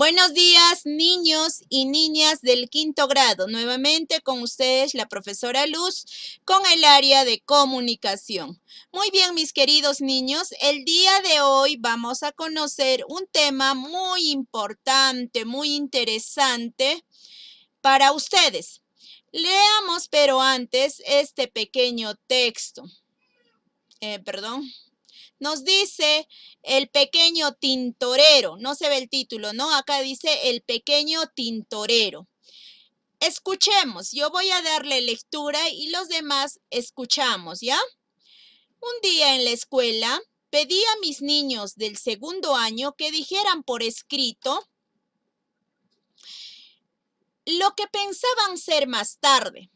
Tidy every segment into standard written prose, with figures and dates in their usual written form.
Buenos días, niños y niñas del quinto grado. Nuevamente con ustedes la profesora Luz con el área de comunicación. Muy bien, mis queridos niños, el día de hoy vamos a conocer un tema muy importante, muy interesante para ustedes. Leamos, pero antes, este pequeño texto. Nos dice el pequeño tintorero. No se ve el título, ¿no? Acá dice el pequeño tintorero. Escuchemos. Yo voy a darle lectura y los demás escuchamos, ¿ya? Un día en la escuela pedí a mis niños del segundo año que dijeran por escrito lo que pensaban ser más tarde.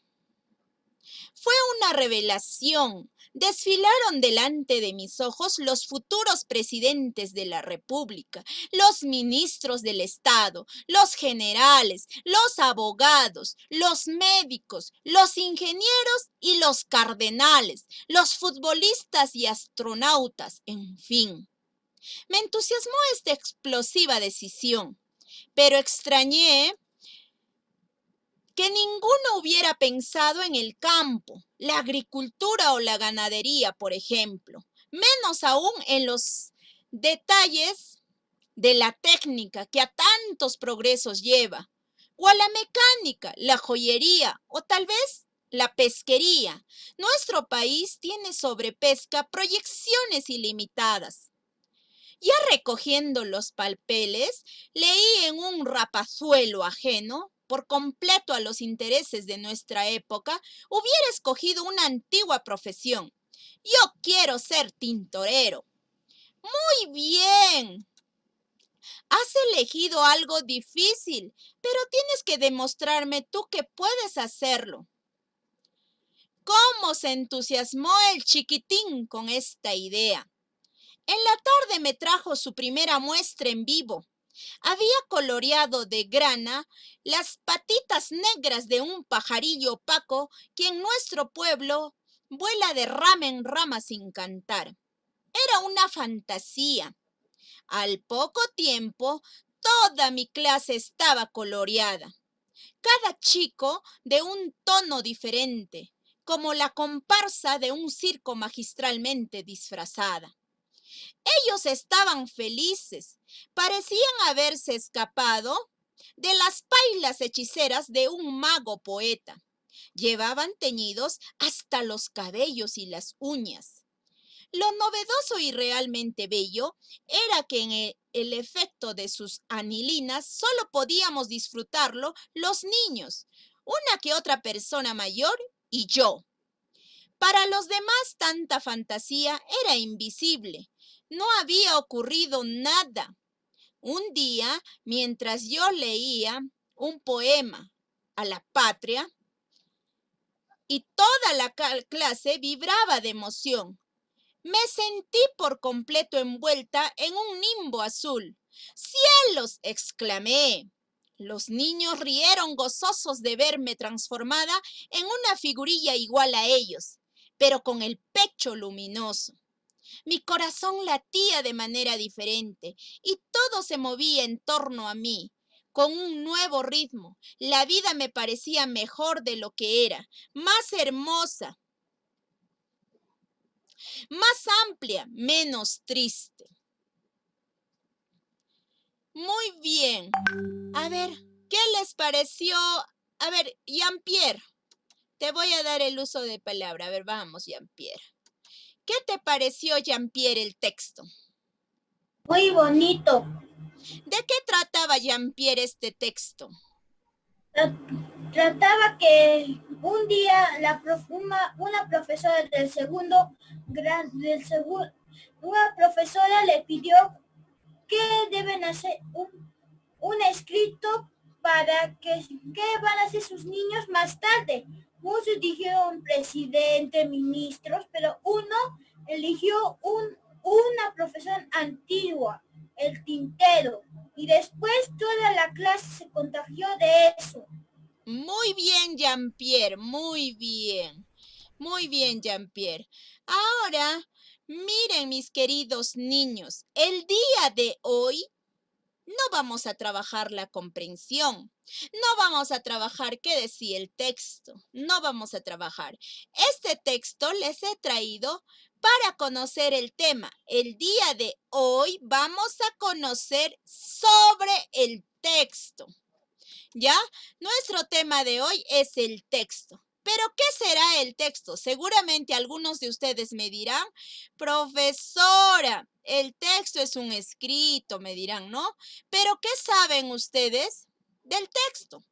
Fue una revelación. Desfilaron delante de mis ojos los futuros presidentes de la República, los ministros del Estado, los generales, los abogados, los médicos, los ingenieros y los cardenales, los futbolistas y astronautas, en fin. Me entusiasmó esta explosiva decisión, pero extrañé que ninguno hubiera pensado en el campo, la agricultura o la ganadería, por ejemplo, menos aún en los detalles de la técnica que a tantos progresos lleva, o a la mecánica, la joyería o tal vez la pesquería. Nuestro país tiene sobre pesca proyecciones ilimitadas. Ya recogiendo los papeles, leí en un rapazuelo ajeno, por completo a los intereses de nuestra época, hubiera escogido una antigua profesión. Yo quiero ser tintorero. Muy bien. Has elegido algo difícil, pero tienes que demostrarme tú que puedes hacerlo. ¿Cómo se entusiasmó el chiquitín con esta idea? En la tarde me trajo su primera muestra en vivo. Había coloreado de grana las patitas negras de un pajarillo opaco que en nuestro pueblo vuela de rama en rama sin cantar. Era una fantasía. Al poco tiempo, toda mi clase estaba coloreada. Cada chico de un tono diferente, como la comparsa de un circo magistralmente disfrazada. Ellos estaban felices, parecían haberse escapado de las pailas hechiceras de un mago poeta. Llevaban teñidos hasta los cabellos y las uñas. Lo novedoso y realmente bello era que en el efecto de sus anilinas solo podíamos disfrutarlo los niños, una que otra persona mayor y yo. Para los demás tanta fantasía era invisible. No había ocurrido nada. Un día, mientras yo leía un poema a la patria, y toda la clase vibraba de emoción, me sentí por completo envuelta en un nimbo azul. ¡Cielos!, exclamé. Los niños rieron gozosos de verme transformada en una figurilla igual a ellos, pero con el pecho luminoso. Mi corazón latía de manera diferente y todo se movía en torno a mí, con un nuevo ritmo. La vida me parecía mejor de lo que era, más hermosa, más amplia, menos triste. Muy bien. A ver, ¿qué les pareció? A ver, Jean-Pierre, te voy a dar el uso de palabra. A ver, vamos, Jean-Pierre. ¿Qué te pareció, Jean-Pierre, el texto? Muy bonito. ¿De qué trataba, Jean-Pierre, este texto? Trataba que un día una profesora una profesora le pidió que deben hacer un escrito para qué van a hacer sus niños más tarde. Muchos dijeron presidente, ministros, pero uno eligió una profesión antigua, el tintero, y después toda la clase se contagió de eso. Muy bien, Jean-Pierre, muy bien. Muy bien, Jean-Pierre. Ahora, miren, mis queridos niños, el día de hoy No vamos a trabajar la comprensión. No vamos a trabajar qué decía el texto. No vamos a trabajar. Este texto les he traído para conocer el tema. El día de hoy vamos a conocer sobre el texto. ¿Ya? Nuestro tema de hoy es el texto. ¿Pero qué será el texto? Seguramente algunos de ustedes me dirán, profesora, el texto es un escrito, me dirán, ¿no? ¿Pero qué saben ustedes del texto?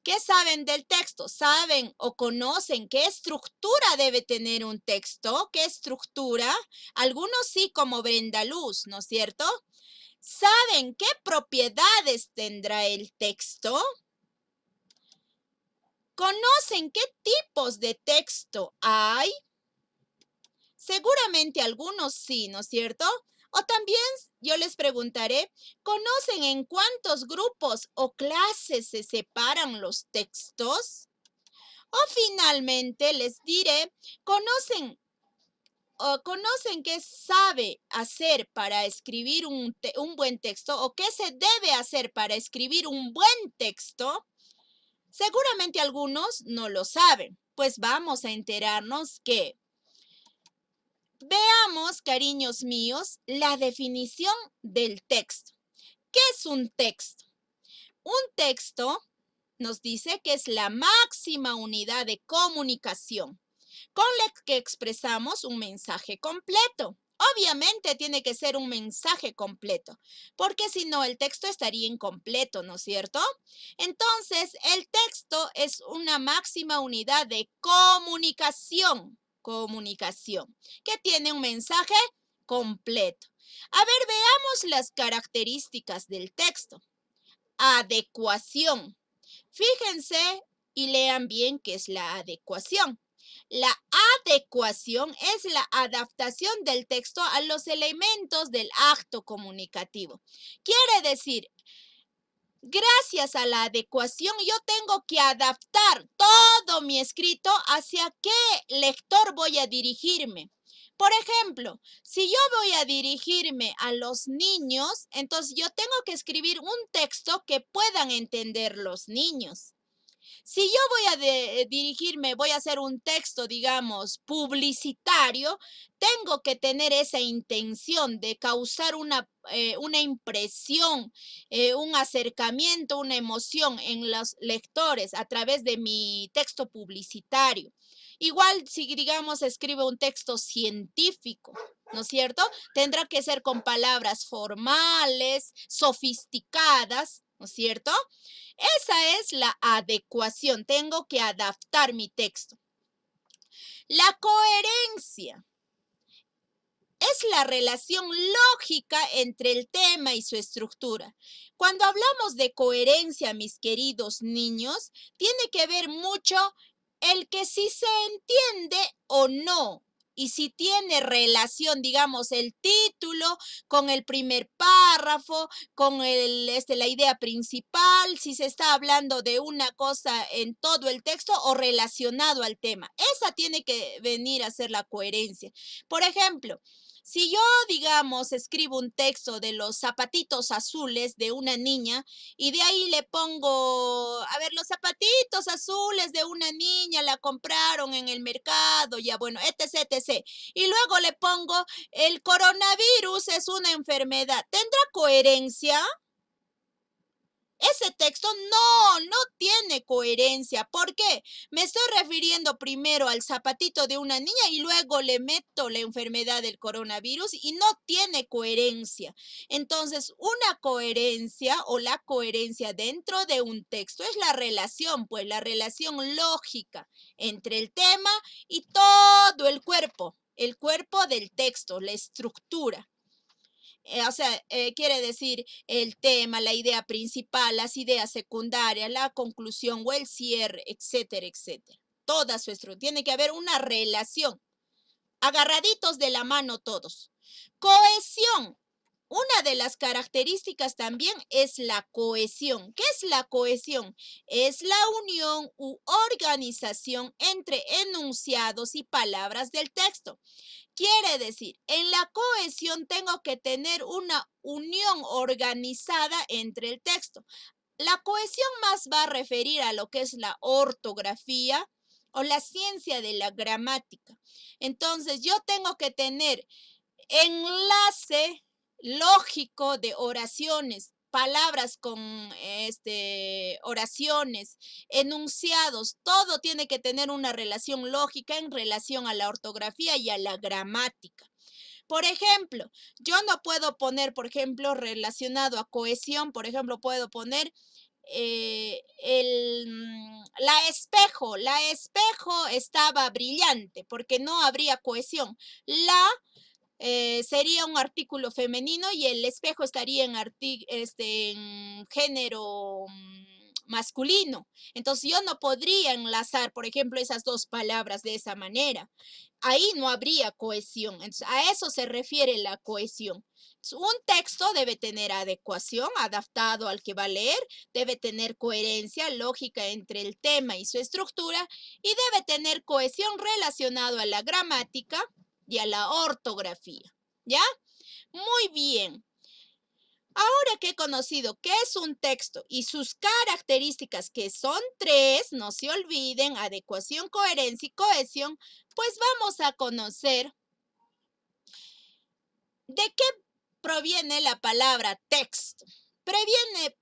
¿Qué saben del texto? ¿Saben o conocen qué estructura debe tener un texto? ¿Qué estructura? Algunos sí, como Brenda Luz, ¿no es cierto? ¿Saben qué propiedades tendrá el texto? ¿Conocen qué tipos de texto hay? Seguramente algunos sí, ¿no es cierto? O también yo les preguntaré, ¿conocen en cuántos grupos o clases se separan los textos? O finalmente les diré, ¿conocen qué sabe hacer para escribir un buen texto o qué se debe hacer para escribir un buen texto? Seguramente algunos no lo saben, pues vamos a enterarnos que veamos, cariños míos, la definición del texto. ¿Qué es un texto? Un texto nos dice que es la máxima unidad de comunicación con la que expresamos un mensaje completo. Obviamente tiene que ser un mensaje completo, porque si no el texto estaría incompleto, ¿no es cierto? Entonces, el texto es una máxima unidad de comunicación, que tiene un mensaje completo. A ver, veamos las características del texto. Adecuación. Fíjense y lean bien qué es la adecuación. La adecuación es la adaptación del texto a los elementos del acto comunicativo. Quiere decir, gracias a la adecuación, yo tengo que adaptar todo mi escrito hacia qué lector voy a dirigirme. Por ejemplo, si yo voy a dirigirme a los niños, entonces yo tengo que escribir un texto que puedan entender los niños. Si yo voy a dirigirme, voy a hacer un texto, digamos, publicitario, tengo que tener esa intención de causar una impresión, un acercamiento, una emoción en los lectores a través de mi texto publicitario. Igual si, digamos, escribo un texto científico, ¿no es cierto? Tendrá que ser con palabras formales, sofisticadas, ¿no es cierto? Esa es la adecuación. Tengo que adaptar mi texto. La coherencia es la relación lógica entre el tema y su estructura. Cuando hablamos de coherencia, mis queridos niños, tiene que ver mucho el que si se entiende o no. Y si tiene relación, digamos, el título con el primer párrafo, con la idea principal, si se está hablando de una cosa en todo el texto o relacionado al tema. Esa tiene que venir a ser la coherencia. Por ejemplo, si yo, digamos, escribo un texto de los zapatitos azules de una niña y de ahí le pongo, a ver, los zapatitos azules de una niña la compraron en el mercado, ya bueno, etc, etc. Y luego le pongo, el coronavirus es una enfermedad. ¿Tendrá coherencia? Ese texto no tiene coherencia. ¿Por qué? Me estoy refiriendo primero al zapatito de una niña y luego le meto la enfermedad del coronavirus y no tiene coherencia. Entonces, una coherencia o la coherencia dentro de un texto es la relación, pues la relación lógica entre el tema y todo el cuerpo del texto, la estructura. Quiere decir el tema, la idea principal, las ideas secundarias, la conclusión o el cierre, etcétera, etcétera. Toda su estructura. Tiene que haber una relación. Agarraditos de la mano todos. Cohesión. Una de las características también es la cohesión. ¿Qué es la cohesión? Es la unión u organización entre enunciados y palabras del texto. Quiere decir, en la cohesión tengo que tener una unión organizada entre el texto. La cohesión más va a referir a lo que es la ortografía o la ciencia de la gramática. Entonces, yo tengo que tener enlace lógico de oraciones, palabras con oraciones, enunciados, todo tiene que tener una relación lógica en relación a la ortografía y a la gramática. Por ejemplo, yo no puedo poner, por ejemplo, relacionado a cohesión, por ejemplo, puedo poner la espejo estaba brillante porque no habría cohesión. Sería un artículo femenino y el espejo estaría en género masculino. Entonces yo no podría enlazar, por ejemplo, esas dos palabras de esa manera. Ahí no habría cohesión. Entonces, a eso se refiere la cohesión. Un texto debe tener adecuación, adaptado al que va a leer, debe tener coherencia, lógica entre el tema y su estructura, y debe tener cohesión relacionado a la gramática y a la ortografía. ¿Ya? Muy bien. Ahora que he conocido qué es un texto y sus características, que son tres, no se olviden, adecuación, coherencia y cohesión, pues vamos a conocer de qué proviene la palabra texto. Proviene,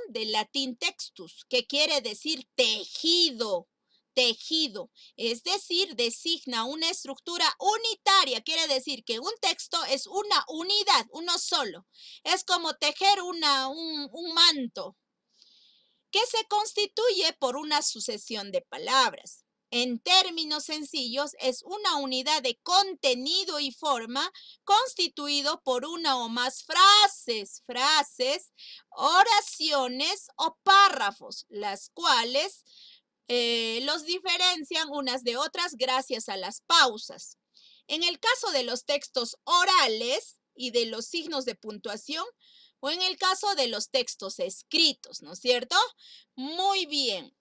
del latín textus, que quiere decir tejido. Tejido, es decir, designa una estructura unitaria, quiere decir que un texto es una unidad, uno solo. Es como tejer un manto que se constituye por una sucesión de palabras. En términos sencillos, es una unidad de contenido y forma constituido por una o más frases, oraciones o párrafos, las cuales los diferencian unas de otras gracias a las pausas. En el caso de los textos orales y de los signos de puntuación, o en el caso de los textos escritos, ¿no es cierto? Muy bien.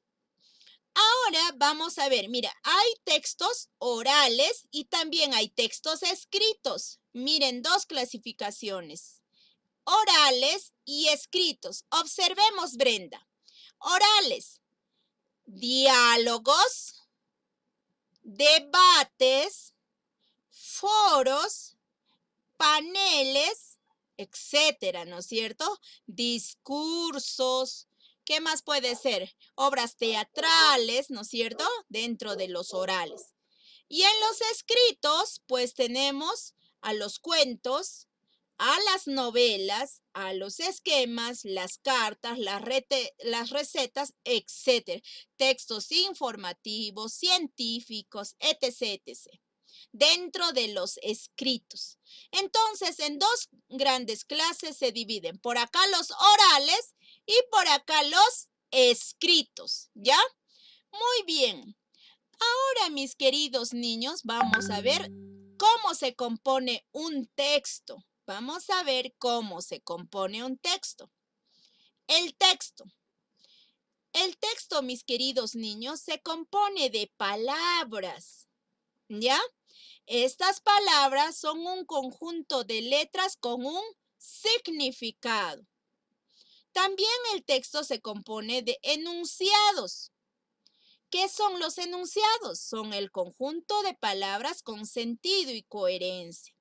Ahora vamos a ver, mira, hay textos orales y también hay textos escritos. Miren, dos clasificaciones, orales y escritos. Observemos, Brenda. Orales, diálogos, debates, foros, paneles, etcétera, ¿no es cierto? Discursos, ¿qué más puede ser? Obras teatrales, ¿no es cierto? Dentro de los orales. Y en los escritos, pues tenemos a los cuentos, a las novelas, a los esquemas, las cartas, las recetas, etcétera. Textos informativos, científicos, etc., etc. Dentro de los escritos. Entonces, en dos grandes clases se dividen. Por acá los orales y por acá los escritos, ¿ya? Muy bien. Ahora, mis queridos niños, vamos a ver cómo se compone un texto. Vamos a ver cómo se compone un texto. El texto. El texto, mis queridos niños, se compone de palabras, ¿ya? Estas palabras son un conjunto de letras con un significado. También el texto se compone de enunciados. ¿Qué son los enunciados? Son el conjunto de palabras con sentido y coherencia.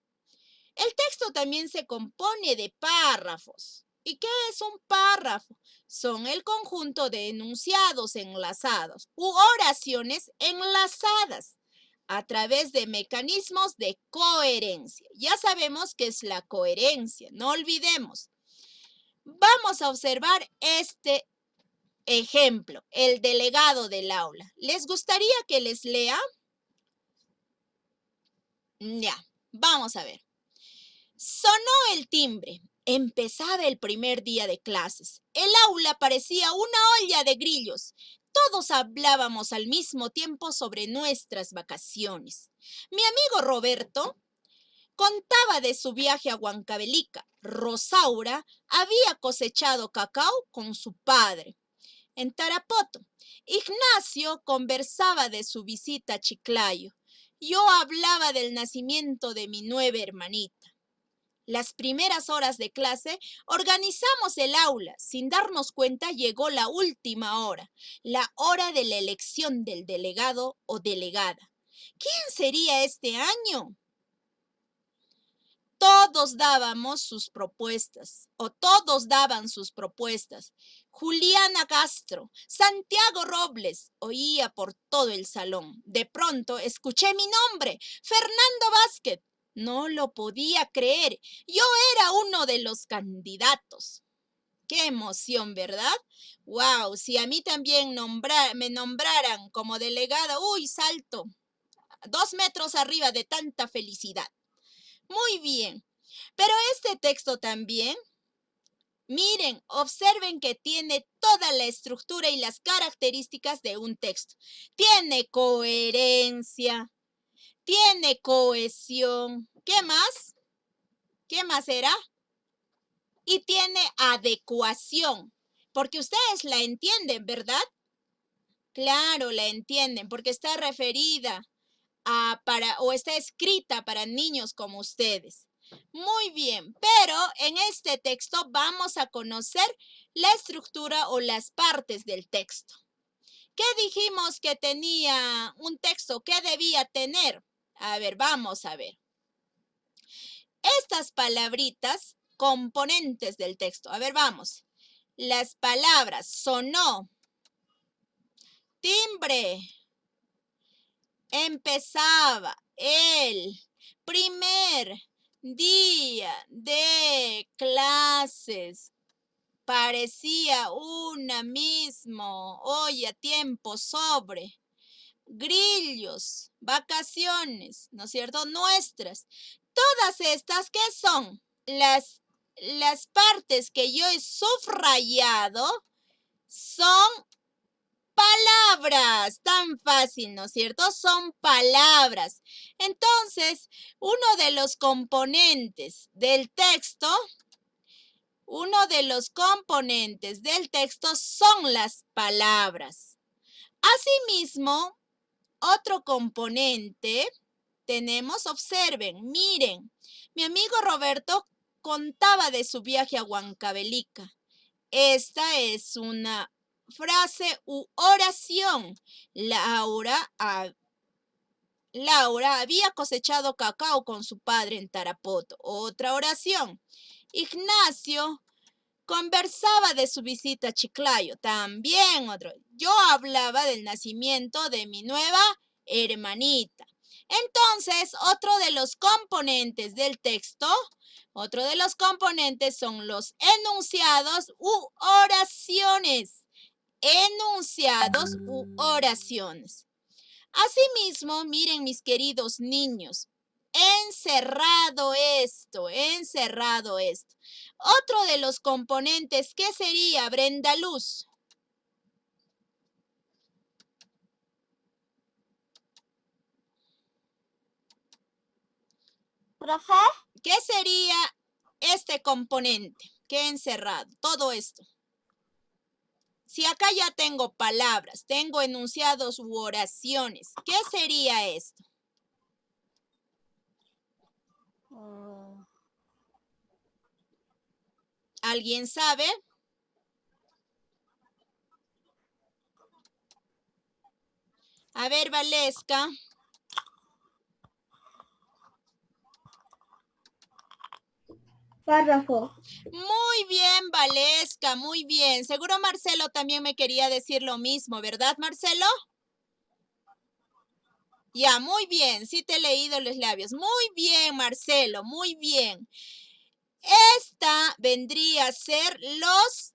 El texto también se compone de párrafos. ¿Y qué es un párrafo? Son el conjunto de enunciados enlazados u oraciones enlazadas a través de mecanismos de coherencia. Ya sabemos qué es la coherencia, no olvidemos. Vamos a observar este ejemplo, el delegado del aula. ¿Les gustaría que les lea? Ya, vamos a ver. Sonó el timbre. Empezaba el primer día de clases. El aula parecía una olla de grillos. Todos hablábamos al mismo tiempo sobre nuestras vacaciones. Mi amigo Roberto Contaba de su viaje a Huancavelica. Rosaura había cosechado cacao con su padre en Tarapoto. Ignacio conversaba de su visita a Chiclayo. Yo hablaba del nacimiento de mi nueva hermanita. Las primeras horas de clase organizamos el aula. Sin darnos cuenta llegó la última hora, la hora de la elección del delegado o delegada. ¿Quién sería este año? Todos dábamos sus propuestas, o todos daban sus propuestas. Juliana Castro, Santiago Robles, oía por todo el salón. De pronto escuché mi nombre, Fernando Vázquez. No lo podía creer. Yo era uno de los candidatos. Qué emoción, ¿verdad? ¡Wow! Si a mí también me nombraran como delegada, ¡uy, salto! 2 metros arriba de tanta felicidad. Muy bien, pero este texto también, miren, observen que tiene toda la estructura y las características de un texto. Tiene coherencia, tiene cohesión. ¿Qué más? ¿Qué más era? Y tiene adecuación, porque ustedes la entienden, ¿verdad? Claro, la entienden, porque está referida o está escrita para niños como ustedes. Muy bien, pero en este texto vamos a conocer la estructura o las partes del texto. ¿Qué dijimos que tenía un texto? ¿Qué debía tener? A ver, vamos a ver. Estas palabritas, componentes del texto. A ver, vamos. Las palabras sonó, timbre, empezaba, el primer día de clases, parecía una mismo, hoy a tiempo sobre, grillos, vacaciones, ¿no es cierto? Nuestras. Todas estas, ¿qué son? Las partes que yo he subrayado son palabras, tan fácil, ¿no es cierto? Son palabras. Entonces, uno de los componentes del texto son las palabras. Asimismo, otro componente tenemos, observen, miren, mi amigo Roberto contaba de su viaje a Huancavelica. Esta es una frase u oración. Laura había cosechado cacao con su padre en Tarapoto. Otra oración. Ignacio conversaba de su visita a Chiclayo. También otro. Yo hablaba del nacimiento de mi nueva hermanita. Entonces, otro de los componentes del texto, otro de los componentes son los enunciados u oraciones. Enunciados u oraciones. Asimismo, miren mis queridos niños, encerrado esto. Otro de los componentes, ¿qué sería, Brenda Luz? ¿Profe? ¿Qué sería este componente? ¿Qué encerrado? Todo esto. Si acá ya tengo palabras, tengo enunciados u oraciones, ¿qué sería esto? ¿Alguien sabe? A ver, Valesca. Párrafo. Muy bien, Valesca, muy bien. Seguro Marcelo también me quería decir lo mismo, ¿verdad, Marcelo? Ya, muy bien, sí te he leído los labios. Muy bien, Marcelo, muy bien. Esta vendría a ser los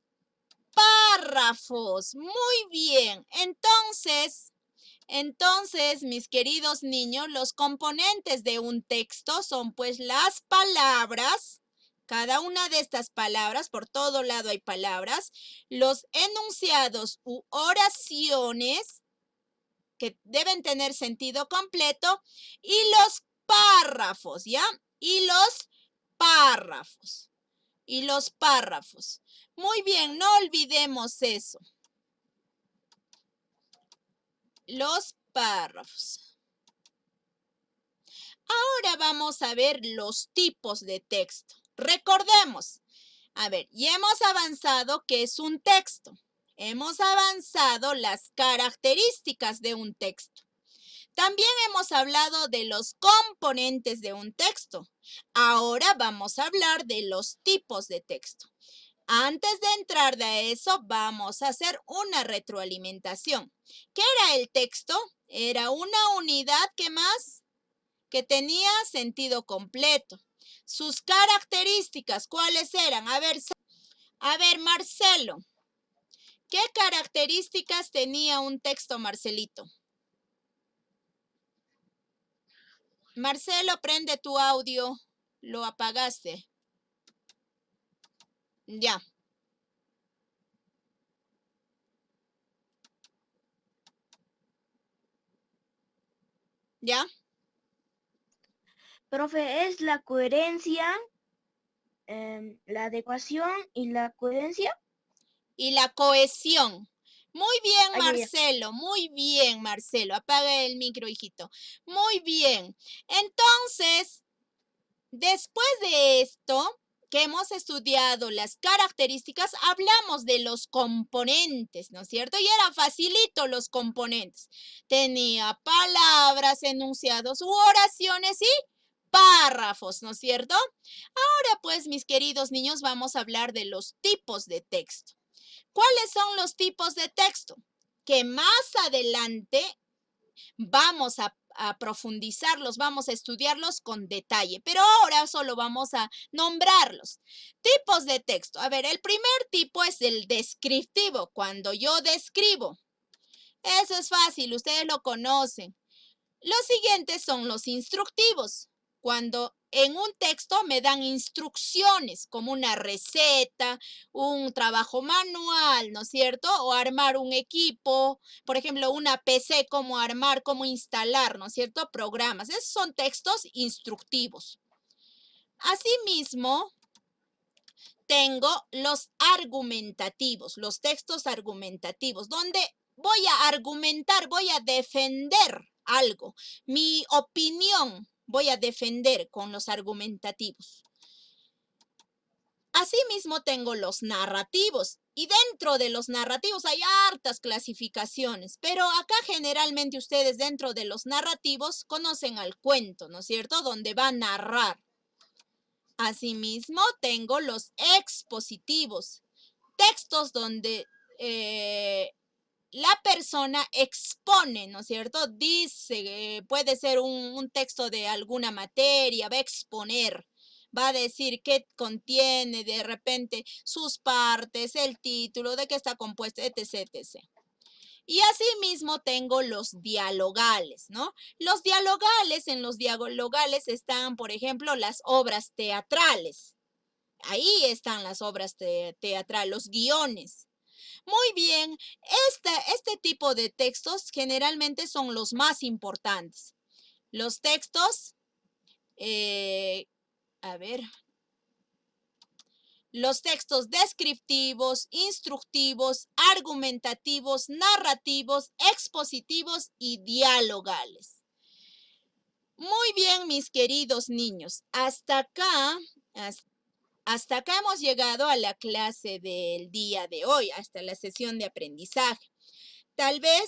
párrafos. Muy bien. Entonces, mis queridos niños, los componentes de un texto son pues las palabras. Cada una de estas palabras, por todo lado hay palabras, los enunciados u oraciones que deben tener sentido completo y los párrafos, ¿ya? y los párrafos. Y los párrafos. Muy bien, no olvidemos eso. Los párrafos. Ahora vamos a ver los tipos de texto. Recordemos, a ver, ya hemos avanzado qué es un texto. Hemos avanzado las características de un texto. También hemos hablado de los componentes de un texto. Ahora vamos a hablar de los tipos de texto. Antes de entrar de eso, vamos a hacer una retroalimentación. ¿Qué era el texto? Era una unidad, ¿qué más? Que tenía sentido completo. Sus características, ¿cuáles eran? A ver, Marcelo, ¿qué características tenía un texto, Marcelito? Marcelo, prende tu audio. Lo apagaste. Ya. ¿Ya? Profe, es la coherencia, la adecuación y la coherencia. Y la cohesión. Muy bien, Ay, Marcelo, muy bien, Marcelo. Apaga el micro, hijito. Muy bien. Entonces, después de esto, que hemos estudiado las características, hablamos de los componentes, ¿no es cierto? Y era facilito los componentes. Tenía palabras, enunciados u oraciones y párrafos, ¿no es cierto? Ahora pues, mis queridos niños, vamos a hablar de los tipos de texto. ¿Cuáles son los tipos de texto? Que más adelante vamos a profundizarlos, vamos a estudiarlos con detalle, pero ahora solo vamos a nombrarlos. Tipos de texto. A ver, el primer tipo es el descriptivo, cuando yo describo. Eso es fácil, ustedes lo conocen. Los siguientes son los instructivos, cuando en un texto me dan instrucciones como una receta, un trabajo manual, ¿no es cierto? O armar un equipo, por ejemplo, una PC, cómo armar, cómo instalar, ¿no es cierto? Programas. Esos son textos instructivos. Asimismo, tengo los argumentativos, los textos argumentativos, donde voy a argumentar, voy a defender algo. Mi opinión voy a defender con los argumentativos. Asimismo tengo los narrativos y dentro de los narrativos hay hartas clasificaciones, pero acá generalmente ustedes dentro de los narrativos conocen al cuento, ¿no es cierto? Donde va a narrar. Asimismo tengo los expositivos, textos donde la persona expone, ¿no es cierto? Dice, puede ser un texto de alguna materia, va a exponer, va a decir qué contiene de repente sus partes, el título, de qué está compuesto, etc, etc. Y asimismo tengo los dialogales, ¿no? Los dialogales, en los dialogales están, por ejemplo, las obras teatrales. Ahí están las obras teatrales, los guiones. Muy bien, este tipo de textos generalmente son los más importantes. Los textos, los textos descriptivos, instructivos, argumentativos, narrativos, expositivos y dialogales. Muy bien, mis queridos niños, hasta acá hemos llegado a la clase del día de hoy, hasta la sesión de aprendizaje. Tal vez